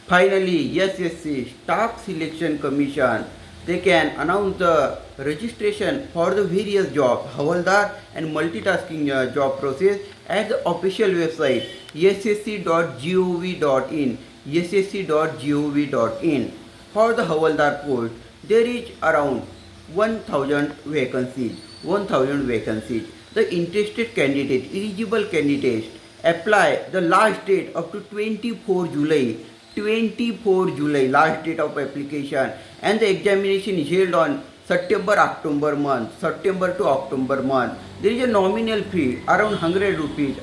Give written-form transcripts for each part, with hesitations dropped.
Finally, SSC Staff Selection Commission, they can announce the registration for the various jobs, Havaldar and multitasking job process at the official website ssc.gov.in, ssc.gov.in. For the Havaldar post, there is around 1000 vacancies. 1000 vacancies. The interested candidate, eligible candidates, apply the last date up to 24 July. 24 July last date of application, and the examination is held on September month. There is a nominal fee around 100 rupees,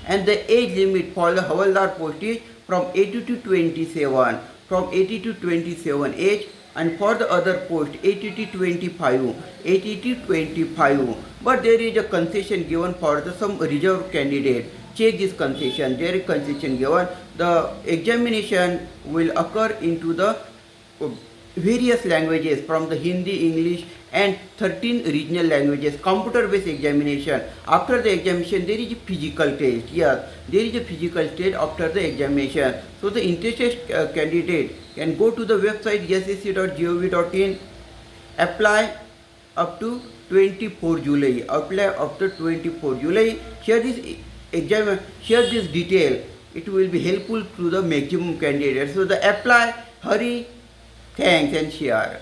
and the age limit for the Havaldar post is from 80 to 27, age, and for the other post 80 to 25, but there is a concession given for the some reserved candidate. Check this concession, there is concession given. The examination will occur into the various languages from the Hindi, English and 13 regional languages, computer based examination. After the examination there is a physical test. Yes, there is a physical test after the examination. So the interested candidate can go to the website ssc.gov.in, apply up to 24 July. Share this detail. It will be helpful to the maximum candidates. So the apply, hurry, thanks and share.